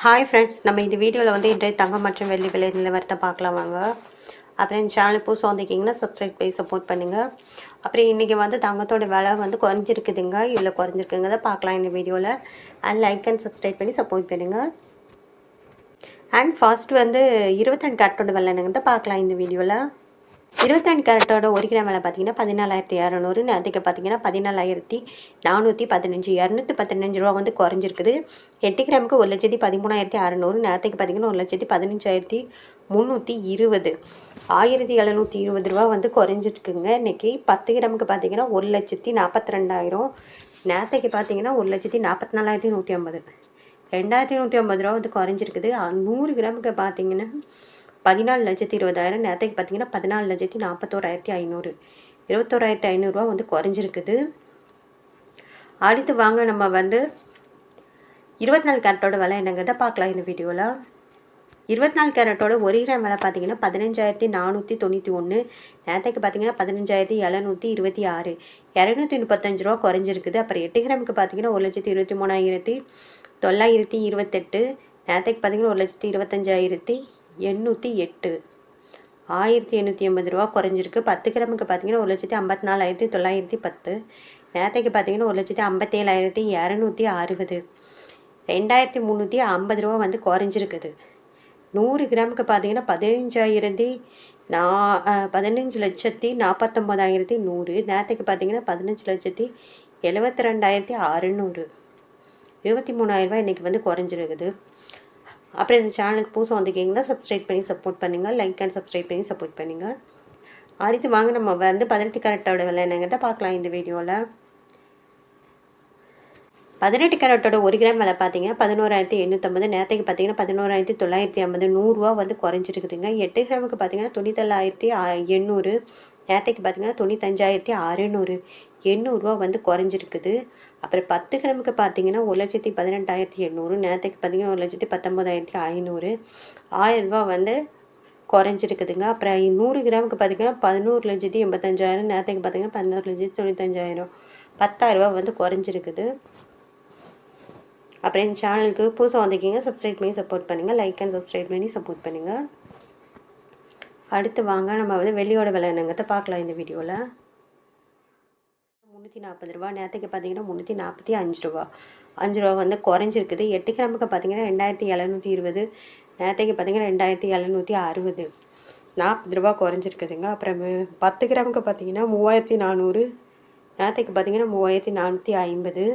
Hi friends, நம்ம இந்த வீடியோவில் வந்து இன்றைய தங்கம் மற்றும் வெள்ளி விலை நிலவரத்தை பார்க்கலாம் வாங்க. அப்புறம் இந்த சேனல் புதுசாக வந்திருக்கீங்கன்னா சப்ஸ்கிரைப் பண்ணி சப்போர்ட் பண்ணுங்கள். அப்புறம் இன்றைக்கி வந்து தங்கத்தோட விலை வந்து குறைஞ்சிருக்குதுங்க, இவ்வளோ குறைஞ்சிருக்குங்கிறத பார்க்கலாம் இந்த வீடியோவில். அண்ட் லைக் அண்ட் சப்ஸ்கிரைப் பண்ணி சப்போர்ட் பண்ணுங்கள். அண்ட் ஃபர்ஸ்ட் வந்து 22 கேரட்டோட விலைங்கிறத பார்க்கலாம் இந்த வீடியோவில். 22 கேரட்டோட 1 கிராம் விலை பார்த்தீங்கன்னா 14,200. நேற்றுக்கு பார்த்தீங்கன்னா 14,415. 215 ரூபா வந்து குறைஞ்சிருக்குது. 8 கிராமுக்கு 1,13,600. நேற்றுக்கு பார்த்தீங்கன்னா 1,15,320. 1,720 ரூபா வந்து குறைஞ்சிருக்குங்க. இன்றைக்கி 10 கிராமுக்கு பார்த்தீங்கன்னா 1,42,000. நேற்றுக்கு பார்த்தீங்கன்னா 1,44,150. 2,150 ரூபா வந்து குறைஞ்சிருக்குது. 100 கிராமுக்கு பார்த்தீங்கன்னா 14,20,000. நேற்றுக்கு பார்த்தீங்கன்னா 14,41,500. 21,500 ரூபா வந்து குறைஞ்சிருக்குது. அடுத்து வாங்க நம்ம வந்து 24 கேரட்டோட விலை என்னங்கிறத பார்க்கலாம் இந்த வீடியோவில். 24 கேரட்டோட 1 கிராம் விலை பார்த்தீங்கன்னா 15,491. நேற்றுக்கு பார்த்தீங்கன்னா 15,726. 235 ரூபா குறைஞ்சிருக்குது. அப்புறம் 8 கிராமுக்கு பார்த்தீங்கன்னா 1,23,928. நேற்றுக்கு பார்த்தீங்கன்னா 1,25,808. 1,880 ரூபா குறைஞ்சிருக்கு. 10 கிராமுக்கு பார்த்தீங்கன்னா 1,54,910. நேற்றுக்கு பார்த்தீங்கன்னா 1,57,260. 2,350 ரூபா வந்து குறைஞ்சிருக்குது. 100 கிராமுக்கு பார்த்தீங்கன்னா 15,49,100. நேற்றுக்கு பார்த்தீங்கன்னா 15,72,600. 23,000 ரூபாய் இன்றைக்கி வந்து குறைஞ்சிருக்குது. அப்புறம் இந்த சேனலுக்கு புதுசாக வந்திருக்கீங்கன்னா சப்ஸ்கிரைப் பண்ணி சப்போர்ட் பண்ணுங்கள். லைக் அண்ட் சப்ஸ்கிரைப் பண்ணி சப்போர்ட் பண்ணுங்கள். அடுத்து வாங்க நம்ம வந்து 18 கேரட்டோட விலை என்னங்கிறத பார்க்கலாம் இந்த வீடியோவில். 18 கேரட்டோட 1 கிராம் விலை பார்த்தீங்கன்னா 11,850. நேற்றுக்கு பார்த்தீங்கன்னா 11,950. 100 ரூபா வந்து குறைஞ்சிருக்குதுங்க. 8 கிராமுக்கு பார்த்தீங்கன்னா 97,800. நேற்றுக்கு பார்த்தீங்கன்னா 95,600. 800 ரூபா வந்து குறைஞ்சிருக்குது. அப்புறம் 10 கிராமுக்கு பார்த்தீங்கன்னா 1,18,800. நேற்றுக்கு பார்த்தீங்கன்னா 1,19,500. 1000 ரூபா வந்து குறைஞ்சிருக்குதுங்க. அப்புறம் 100 கிராமுக்கு பார்த்தீங்கன்னா 11,85,000. நேற்றுக்கு பார்த்தீங்கன்னா 11,95,000. 10,000 ரூபா வந்து குறைஞ்சிருக்குது. அப்புறம் இந்த சேனலுக்கு புதுசாக வந்திருக்கீங்க சப்ஸ்கிரைப் பண்ணி சப்போர்ட் பண்ணுங்கள். லைக் அண்ட் சப்ஸ்கிரைப் பண்ணி சப்போர்ட் பண்ணுங்கள். அடுத்து வாங்க நம்ம வந்து வெள்ளியோட விலை என்னங்கிறத பார்க்கலாம் இந்த வீடியோவில். 340 ரூபா. நேற்றுக்கு பார்த்தீங்கன்னா 345 ரூபா. 5 ரூபா வந்து குறைஞ்சிருக்குது. 8 கிராமுக்கு பார்த்தீங்கன்னா 2,720. நேற்றுக்கு பார்த்தீங்கன்னா 2,760. 40 ரூபா குறைஞ்சிருக்குதுங்க. அப்புறம் 10 கிராமுக்கு பார்த்தீங்கன்னா 3,400. நேற்றுக்கு பார்த்தீங்கன்னா 3,450.